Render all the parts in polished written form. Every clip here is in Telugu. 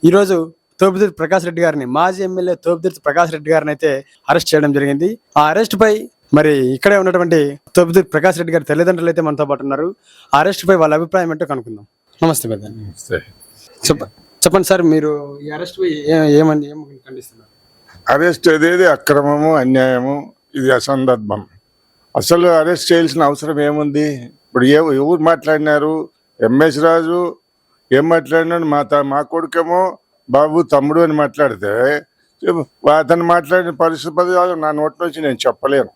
ఈరోజు తోపుదుర్తి ప్రకాష్ రెడ్డి గారిని, మాజీ ఎమ్మెల్యే తోపుదుర్తి ప్రకాష్ రెడ్డి గారిని అయితే అరెస్ట్ చేయడం జరిగింది. ఆ అరెస్ట్ పై మరి ఇక్కడే ఉన్నటువంటి తోపుదుర్తి ప్రకాష్ రెడ్డి గారి తల్లిదండ్రులు అయితే మనతో పాటు ఉన్నారు. ఆ అరెస్ట్ పై వాళ్ళ అభిప్రాయం ఏంటో కనుక్కుందాం. నమస్తే పెద్ద. చెప్పండి సార్, మీరు ఈ అరెస్ట్ పై ఏమని ఖండిస్తున్నారు? అరెస్ట్ అనేది అక్రమము, అన్యాయము, ఇది అసందర్భం. అసలు అరెస్ట్ చేయాల్సిన అవసరం ఏముంది? ఇప్పుడు ఎవరు మాట్లాడినారు? ఎంఎస్ రాజు ఏం మాట్లాడినాడు? మా కొడుకేమో బాబు తమ్ముడు అని మాట్లాడితే అతను మాట్లాడిన పరిస్థితి నా నోటి నుంచి నేను చెప్పలేను.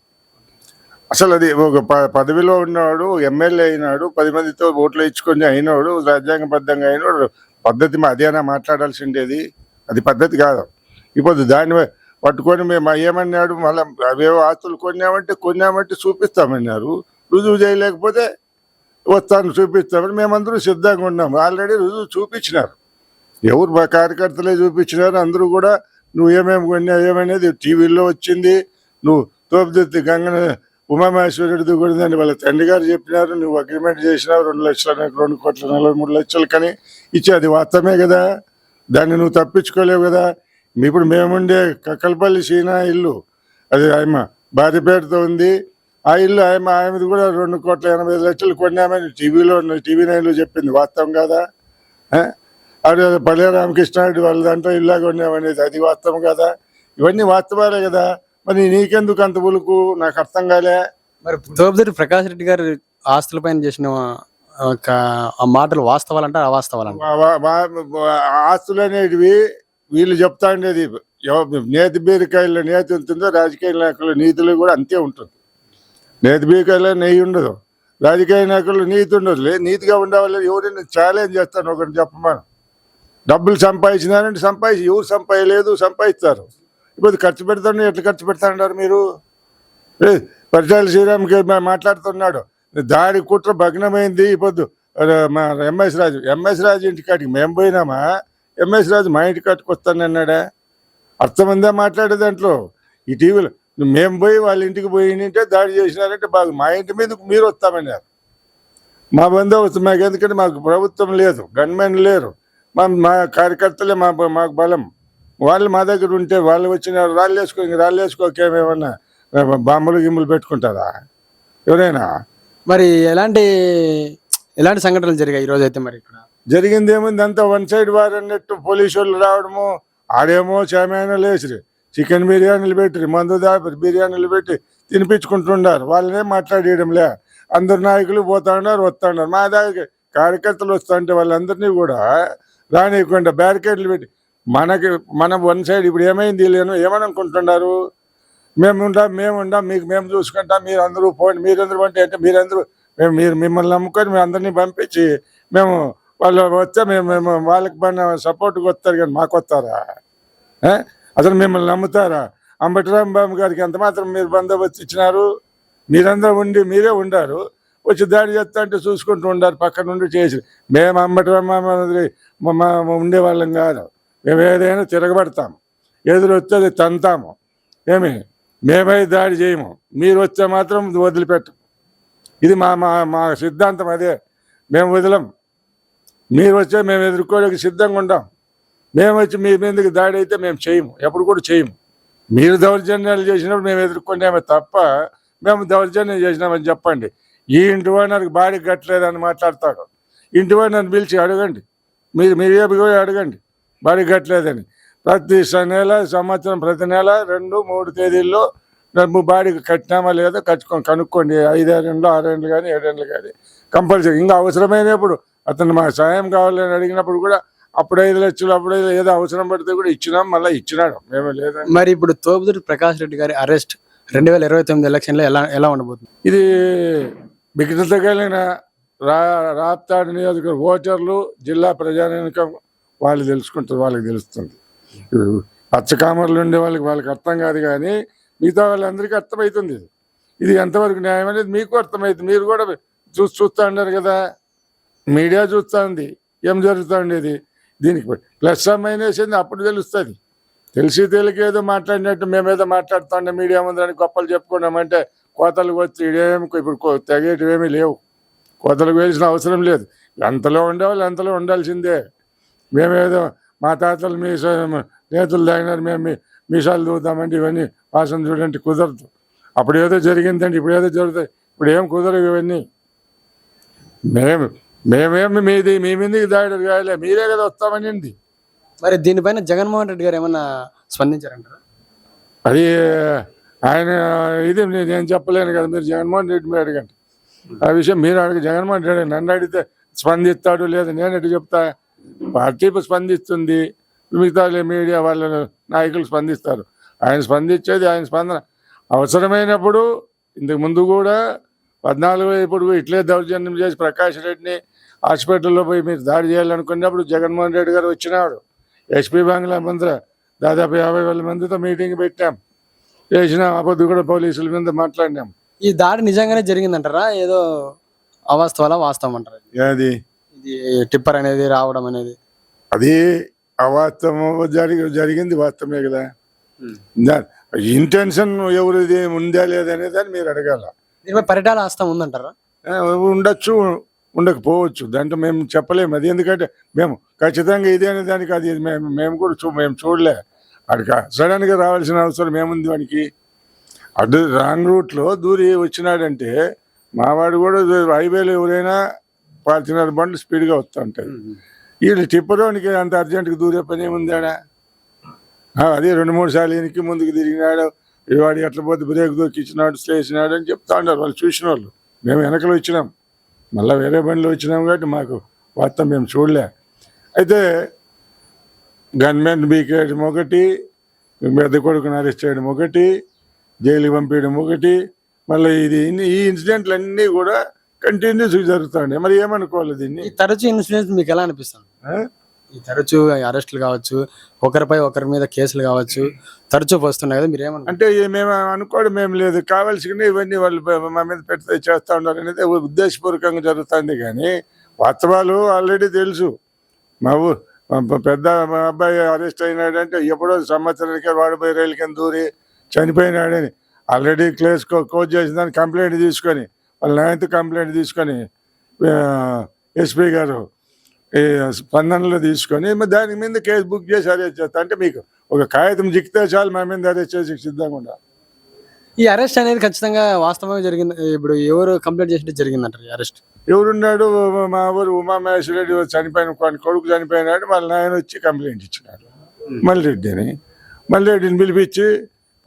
అసలు అది ఒక పదవిలో ఉన్నవాడు, ఎమ్మెల్యే అయినాడు, 10 మందితో ఓట్లు ఇచ్చుకొని అయినాడు, రాజ్యాంగబద్ధంగా అయినాడు. పద్ధతి అదేనా మాట్లాడాల్సిండేది? అది పద్ధతి కాదు. ఇప్పుడు దాన్ని పట్టుకొని మేము ఏమన్నాడు, మళ్ళీ అవేవో ఆస్తులు కొన్నామంటే చూపిస్తామన్నారు. రుజువు చేయలేకపోతే వస్తాను చూపిస్తామని మేమందరూ సిద్ధంగా ఉన్నాము. ఆల్రెడీ రుజువు చూపించినారు. ఎవరు మా కార్యకర్తలే చూపించినారు. అందరూ కూడా నువ్వు ఏమేమి కొన్నావు ఏమనేది టీవీలో వచ్చింది. నువ్వు తోపుదుర్తి గంగన ఉమామహేశ్వరుడిది కూడా వాళ్ళ తండ్రి గారు చెప్పినారు. నువ్వు అగ్రిమెంట్ చేసినావు 2 లక్షల 2,43 లక్షలు కానీ ఇచ్చి అది వాస్తవమే కదా. దాన్ని నువ్వు తప్పించుకోలేవు కదా. ఇప్పుడు మేముండే కక్కలపల్లి సీనా ఇల్లు, అది ఆయమ బారిపేటతో ఉంది. ఆ ఇల్లు ఆయమది కూడా 2,85 లక్షలు కొన్నామని టీవీ 9లో చెప్పింది. వాస్తవం కదా? అది పల్లె రామకృష్ణారెడ్డి వాళ్ళ దాంట్లో ఇల్లా కొన్నామనేది అది వాస్తవం కదా. ఇవన్నీ వాస్తవాలే కదా. మరి నీకెందుకు అంత ఉలుకు? నాకు అర్థం కాలే. మరి తోపుదుర్తి ప్రకాష్ రెడ్డి గారు ఆస్తులపైన చేసిన ఆ మాటలు వాస్తవాలంటే అవాస్తవాలంట? ఆస్తులు అనేటివి వీళ్ళు చెప్తా ఉండేది. నేతి బీరకాయల్లో నేతి ఉంటుందో రాజకీయ నాయకుల నీతులు కూడా అంతే ఉంటుంది. నేతి బీరకాయలో నెయ్యి ఉండదు, రాజకీయ నాయకులు నీతి ఉండదు. నీతిగా ఉండేవాళ్ళు ఎవరైనా ఛాలెంజ్ చేస్తాను, ఒకటి చెప్పమను. డబ్బులు సంపాదించినారంటే ఎవరు సంపాదలేదు, సంపాదిస్తారు. ఇప్పుడు ఖర్చు పెడతాను, ఎట్లా ఖర్చు పెడతాంటారు మీరు? పరిచాల శ్రీరామ్కి మాట్లాడుతున్నాడు, దాడి కుట్ర భగ్నమైంది. ఇప్పుడు మా ఎంఎస్ రాజు ఇంటికాడికి మేము పోయినామా? ఎంఎస్ రాజు మా ఇంటి కాటికి వస్తానన్నాడా? అర్థమందా మాట్లాడే దాంట్లో? ఈ టీవీలో మేము పోయి వాళ్ళ ఇంటికి పోయింటే దాడి చేసినారంటే బాగా మా ఇంటి మీదకు మీరు వస్తామన్నారు. మా బందోబస్తు మాకు, ఎందుకంటే మాకు ప్రభుత్వం లేదు, గన్మెన్ లేరు, మా కార్యకర్తలే మాకు బలం. వాళ్ళు మా దగ్గర ఉంటే వాళ్ళు వచ్చిన రాళ్ళేసుకోకేమేమన్నా బాంబులు గిమ్ములు పెట్టుకుంటారా ఎవరైనా? మరి ఎలాంటి సంఘటనలు జరిగాయి ఈరోజు అయితే? మరి ఇక్కడ జరిగింది ఏముంది? అంతా 1 సైడ్ వార్ అన్నట్టు పోలీసు వాళ్ళు రావడము. ఆడేమో చామాయినాలు వేసిరి, చికెన్ బిర్యానీలు పెట్టి, మందు దాపి బిర్యానీలు పెట్టి తినిపించుకుంటున్నారు. వాళ్ళనే మాట్లాడేయడంలే. అందరు నాయకులు పోతా ఉన్నారు, వస్తూ ఉన్నారు. మా దగ్గర కార్యకర్తలు వస్తూ ఉంటే వాళ్ళందరినీ కూడా రానియకుండా బ్యారికేడ్లు పెట్టి మనం 1 సైడ్. ఇప్పుడు ఏమైంది? ఏమనుకుంటున్నారు? మేముంటాం మీకు మేము చూసుకుంటాం, మీరు అందరూ పోండి, మీరందరూ అంటే మీరందరూ మీరు మిమ్మల్ని నమ్ముకొని మేము అందరినీ పంపించి మేము వాళ్ళు వస్తే మేము వాళ్ళకి సపోర్ట్గా వస్తారు, కానీ మాకు వస్తారా? అసలు మిమ్మల్ని నమ్ముతారా? అంబటిరాంబాబు గారికి ఎంత మాత్రం మీరు బందోబస్తు ఇచ్చినారు? మీరందరూ మీరే ఉండారు, వచ్చి దాడి చేస్తా అంటే చూసుకుంటూ ఉండారు, పక్క నుండి చేసి. మేము అంబటిరాంబాబు ఉండేవాళ్ళం కాదు. మేము ఏదైనా తిరగబడతాము, ఎదురు వస్తే అది తంతాము. మేమై దాడి చేయము. మీరు వస్తే మాత్రం వదిలిపెట్టము. ఇది మా సిద్ధాంతం అదే. మేము వదలం. మీరు వచ్చే మేము ఎదుర్కోవడానికి సిద్ధంగా ఉంటాం. మేము వచ్చి మీ మీదకి దాడి అయితే మేము చేయము, ఎప్పుడు కూడా చేయము. మీరు దౌర్జన్యాలు చేసినప్పుడు మేము ఎదుర్కొన్నామే తప్ప మేము దౌర్జన్యం చేసినామని చెప్పండి. ఈ ఇంటి ఓనర్కి బాడీ కట్టలేదని మాట్లాడతాడు. ఇంటి ఓనర్ని పిలిచి అడగండి, మీరే పోయి అడగండి బాడీ కట్టలేదని. ప్రతి సంవత్సరం ప్రతి నెల 2-3 తేదీల్లో బాడీ కట్టినామా లేదా కనుక్కోండి. 5 ఏళ్ళు 6 ఏళ్ళు కానీ 7 ఏళ్ళు కానీ కంపల్సరీ. ఇంకా అవసరమైనప్పుడు అతను మా సాయం కావాలని అడిగినప్పుడు కూడా అప్పుడు 5 లక్షలు, అప్పుడు ఏదో అవసరం పడితే కూడా ఇచ్చినాం, మళ్ళీ ఇచ్చినాడు, మేమే లేదా. మరి ఇప్పుడు తోపుదుర్తి ప్రకాష్ రెడ్డి గారి అరెస్ట్ 2029 ఎలక్షన్లో ఎలా ఉండబోతుంది? ఇది బిగినత కలిగిన రాప్తాడు నియోజకవర్గ ఓటర్లు, జిల్లా ప్రజానికం వాళ్ళు తెలుసుకుంటారు, వాళ్ళకి తెలుస్తుంది. పచ్చకామర్లు ఉండే వాళ్ళకి అర్థం కాదు, కానీ మిగతా వాళ్ళందరికీ అర్థమవుతుంది. ఇది ఎంతవరకు న్యాయం అనేది మీకు అర్థమవుతుంది. మీరు కూడా చూస్తూ ఉన్నారు కదా, మీడియా చూస్తూ ఉంది ఏం జరుగుతూ ఉండేది. దీనికి ప్లస్ మైనస్ ఏంది అప్పుడు తెలుస్తుంది. తెలియకేదో మాట్లాడినట్టు మేమేదో మాట్లాడుతుండే మీడియా ముందని గొప్పలు చెప్పుకున్నామంటే కోతలకు వచ్చి ఇప్పుడు తెగేటివేమీ లేవు. కోతలకు వేయాల్సిన అవసరం లేదు. ఎంతలో ఉండేవాళ్ళు ఎంతలో ఉండాల్సిందే. మేమేదో మా తాతలు నేతలు తాగినారు, మేము మీసాలు దూతామంటే ఇవన్నీ వాసన చూడండి కుదరదు. అప్పుడు ఏదో జరిగిందంటే ఇప్పుడు ఏదో జరుగుతాయి, ఇప్పుడు ఏం కుదరవు ఇవన్నీ. మేమేమి మీ మీదకి దాడి కాయలే, మీరే కదా వస్తామనింది. మరి దీనిపైన జగన్మోహన్ రెడ్డి గారు ఏమన్నా స్పందించారంటారా? అది ఆయన ఇది నేను చెప్పలేను కదా, మీరు జగన్మోహన్ రెడ్డి మీద అడగండి ఆ విషయం. మీరు జగన్మోహన్ రెడ్డి నన్ను అడిగితే స్పందిస్తాడు లేదు, నేను ఎటు చెప్తా. పార్టీ స్పందిస్తుంది, మిగతా మీడియా వాళ్ళ నాయకులు స్పందిస్తారు. ఆయన స్పందించేది ఆయన స్పందన అవసరమైనప్పుడు. ఇంతకు ముందు కూడా 14 ఇప్పుడు ఇట్లే దౌర్జన్యం చేసి ప్రకాష్ రెడ్డిని హాస్పిటల్లో పోయి మీరు దాడి చేయాలనుకున్నప్పుడు జగన్మోహన్ రెడ్డి గారు వచ్చినాడు. ఎస్పీ బంగ్లా ముందర దాదాపు 50,000 మందితో మీటింగ్ పెట్టాం, చేసిన అబద్ధం కూడా పోలీసుల మీద మాట్లాడినాం. ఈ దాడి నిజంగానే జరిగిందంటారా, ఏదో అవాస్తవాలా వాస్తవం అంటారా? అది ఇది టిప్పర్ అనేది రావడం అనేది అది అవాస్తవం జరిగింది, వాస్తవమే కదా. ఇంటెన్షన్ ఎవరిది ఉందా లేదనేది అని మీరు అడగాల. దీనిపై పరిటాల హస్తం ఉందంటారా? ఉండొచ్చు, ఉండకపోవచ్చు, దాంట్లో మేము చెప్పలేము. అది ఎందుకంటే మేము ఖచ్చితంగా ఇది అనే దానికి అది మేము కూడా మేము చూడలే. అడిగా సడన్గా రావాల్సిన అవసరం ఏముంది వానికి? అటు రాంగ్ రూట్లో దూరి వచ్చినాడంటే మావాడు కూడా హైవేలో ఎవరైనా 14 బండ్లు స్పీడ్గా వస్తూ ఉంటాయి. వీళ్ళు టిప్పరోనికి అంత అర్జెంటుగా దూరే పని ఏముంది ఆడ? అదే 2-3 సార్లు వెనక్కి ముందుకు తిరిగినాడు, వాడు ఎట్లా పోతే బ్రేక్ దొక్కిచ్చినాడు, స్లేసినాడు అని చెప్తా ఉన్నారు వాళ్ళు చూసిన వాళ్ళు. మేము వెనకలు వచ్చినాం, మళ్ళీ వేరే బండ్లు వచ్చినాం కాబట్టి మాకు వార్త మేము చూడలే. అయితే గన్మెన్ బీకేయడం ఒకటి, పెద్ద కొడుకుని అరెస్ట్ చేయడం ఒకటి, జైలుకి పంపించడం ఒకటి, మళ్ళీ ఈ ఇన్సిడెంట్లు అన్నీ కూడా కంటిన్యూస్గా జరుగుతాయి. మరి ఏమనుకోవాలి దీన్ని? ఈ తరచు ఇన్సిడెంట్స్ మీకు ఎలా అనిపిస్తుంది? ఈ తరచు అరెస్టులు కావచ్చు, ఒకరిపై ఒకరి మీద కేసులు కావచ్చు, తరచూ వస్తున్నాయి కదా, మీరు ఏమన్నా అంటే మేము అనుకోవడం ఏం లేదు. కావాల్సిన ఇవన్నీ వాళ్ళు మా మీద పెడితే చేస్తూ ఉన్నారు అనేది ఉద్దేశపూర్వకంగా జరుగుతుంది. కానీ వాస్తవాలు ఆల్రెడీ తెలుసు. మా పెద్ద మా అబ్బాయి అరెస్ట్ అయినాడంటే ఎప్పుడో సంవత్సరానికి వాడిపోయి రైలు కింద దూరి చనిపోయినాడని ఆల్రెడీ కోచ్ చేసిన దాన్ని కంప్లైంట్ తీసుకొని వాళ్ళ 9th కంప్లైంట్ తీసుకొని ఎస్పీ గారు ఈ స్పందనలో తీసుకొని దాని మీద కేసు బుక్ చేసి అరెస్ట్ చేస్తా అంటే మీకు ఒక కాగితం జిక్కితే చాలు మా మీద అరెస్ట్ చేసి సిద్ధంగా ఉండాలి. ఈ అరెస్ట్ అనేది ఖచ్చితంగా వాస్తవంగా జరిగింది. ఇప్పుడు ఎవరు కంప్లైంట్ చేసినట్టు జరిగిందంటారు ఈ అరెస్ట్? ఎవరున్నాడు? మా ఊరు ఉమామహేశ్వర రెడ్డి చనిపోయిన కొడుకు చనిపోయినాడు, వాళ్ళ నాయన వచ్చి కంప్లైంట్ ఇచ్చినాడు మల్లిరెడ్డి అని. మల్లిరెడ్డిని పిలిపించి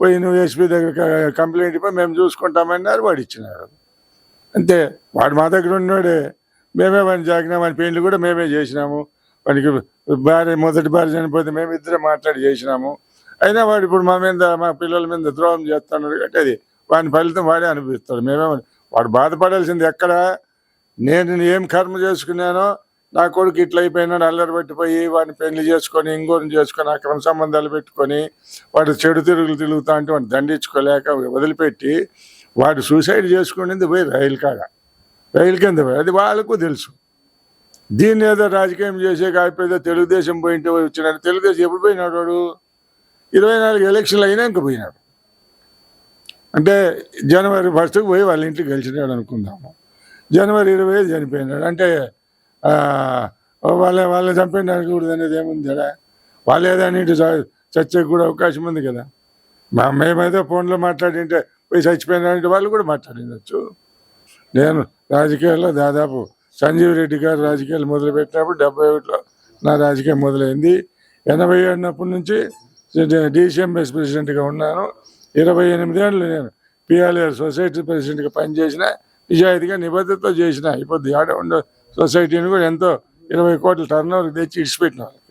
పోయి నువ్వు ఎస్పీ దగ్గర కంప్లైంట్ ఇవ్వ, మేము చూసుకుంటామన్నారు, వాడు ఇచ్చినాడు. అంతే. వాడు మా దగ్గర ఉన్నాడే, మేమే వాడిని జాగినాం, వాడి పెయింట్లు కూడా మేమే చేసినాము. వాడికి మొదటి భార్య చనిపోతే మేమిద్దరే మాట్లాడి చేసినాము. అయినా వాడు ఇప్పుడు మా మీద మా పిల్లల మీద ద్రోహం చేస్తున్నాడు కాబట్టి అది వాడి ఫలితం వాడే అనిపిస్తాడు. వాడు బాధపడాల్సింది ఎక్కడ? నేను ఏం కర్మ చేసుకున్నానో నా కొడుకు ఇట్లా అయిపోయినాడు, అల్లరి పెట్టిపోయి వాడిని పెళ్లి చేసుకొని ఇంకోరిని చేసుకొని అక్రమ సంబంధాలు పెట్టుకొని వాడు చెడు తిరుగుతా అంటే వాడిని దండించుకోలేక వదిలిపెట్టి వాడు సూసైడ్ చేసుకునేది పోయి రైలు కింద పోయి, అది వాళ్ళకు తెలుసు. దీన్ని ఏదో రాజకీయం చేసే కాకపోతే తెలుగుదేశం పోయింటే వచ్చినాడు. తెలుగుదేశం ఎప్పుడు పోయినాడు? వాడు 24 ఎలక్షన్లు అయినాక పోయినాడు. అంటే జనవరి 1st పోయి వాళ్ళ ఇంటికి గెలిచినాడు అనుకుందాము. జనవరి 25 చనిపోయినాడు. అంటే వాళ్ళ చంపేయడానికి కూడా అనేది ఏముంది కదా? వాళ్ళు ఏదైనా ఇంటి చచ్చేకి కూడా అవకాశం ఉంది కదా. మేమైతే ఫోన్లో మాట్లాడింటే పోయి చచ్చిపోయినారంటే వాళ్ళు కూడా మాట్లాడిండొచ్చు. నేను రాజకీయాల్లో దాదాపు సంజీవ్ రెడ్డి గారు రాజకీయాలు మొదలుపెట్టినప్పుడు 71లో నా రాజకీయం మొదలైంది. 87 నుంచి డిసిఎంఎస్ ప్రెసిడెంట్గా ఉన్నాను. 28 ఏళ్ళు నేను పిఆర్ఆర్ సొసైటీ ప్రెసిడెంట్గా పనిచేసిన, నిజాయితీగా నిబద్ధతతో చేసిన. ఇప్పుడు ఆడ ఉండే సొసైటీని కూడా ఎంతో 20 కోట్ల టర్నోవర్ తెచ్చి ఇడిచిపెట్టిన వాళ్ళకి.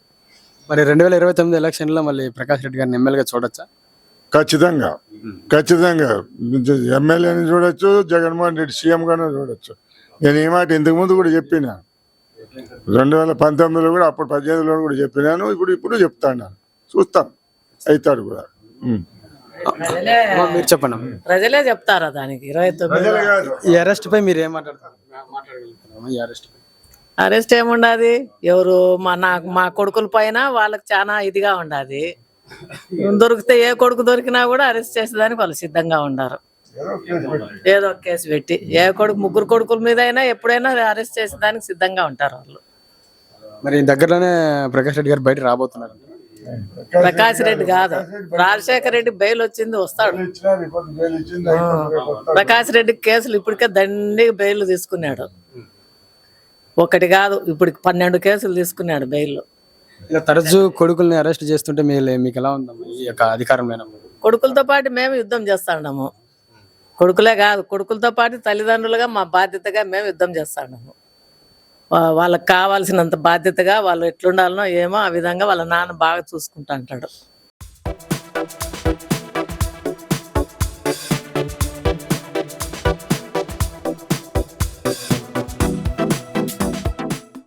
మరి 2029 ఎలక్షన్లో మళ్ళీ ప్రకాష్ రెడ్డి గారిని ఎమ్మెల్యేగా చూడొచ్చా? ఖచ్చితంగా ఎమ్మెల్యేని చూడొచ్చు, జగన్మోహన్ రెడ్డి సీఎంగానే చూడొచ్చు. నేను ఈ మాట ఇంతకుముందు కూడా చెప్పిన, 2019లో కూడా, అప్పుడు 18లో కూడా చెప్పినాను, ఇప్పుడు చెప్తాను. చూస్తాం, అవుతాడు కూడా. మీరు చెప్పండి. ప్రజలే చెప్తారా దానికి? 29 ఈ అరెస్ట్ పై మీరు ఏం మాట్లాడతారు? ఈ అరెస్ట్ ఏముండదు. ఎవరు మా కొడుకుల పైన వాళ్ళకి చాలా ఇదిగా ఉండదు. దొరికితే ఏ కొడుకు దొరికినా కూడా అరెస్ట్ చేసేదానికి వాళ్ళు సిద్ధంగా ఉన్నారు. ఏదో ఒక కేసు పెట్టి ముగ్గురు కొడుకుల మీద అయినా ఎప్పుడైనా అరెస్ట్ చేసేదానికి సిద్ధంగా ఉంటారు వాళ్ళు. మరి దగ్గరలోనే ప్రకాష్ రెడ్డి గారు బయట రాబోతున్నారు. ప్రకాష్ రెడ్డి కాదు, రాజశేఖర రెడ్డి బెయిల్ వచ్చింది, వస్తాడు. ఇచ్చినారు, ఇప్పుడు బెయిల్ ఇచ్చింది, అయిపోయింది, రేపు వస్తాడు. ప్రకాష్ రెడ్డి కేసులు ఇప్పటికే దండిగా బెయిల్ తీసుకున్నాడు. ఒకటి కాదు, ఇప్పుడు 12 కేసులు తీసుకున్నాడు బెయిల్. ఇలా తరచూ కొడుకుల్ని అరెస్ట్ చేస్తుంటే మీకు ఎలా ఉందమ్మా ఈ యొక్క అధికారం లేనప్పుడు? కొడుకులతో పాటు మేము యుద్ధం చేస్తాము. కొడుకులే కాదు, కొడుకులతో పాటు తల్లిదండ్రులుగా మా బాధ్యతగా మేము యుద్ధం చేస్తాము. వాళ్ళకి కావాల్సినంత బాధ్యతగా వాళ్ళు ఎట్లుండాలనో ఏమో ఆ విధంగా వాళ్ళ నాన్న బాగా చూసుకుంటా అంటాడు.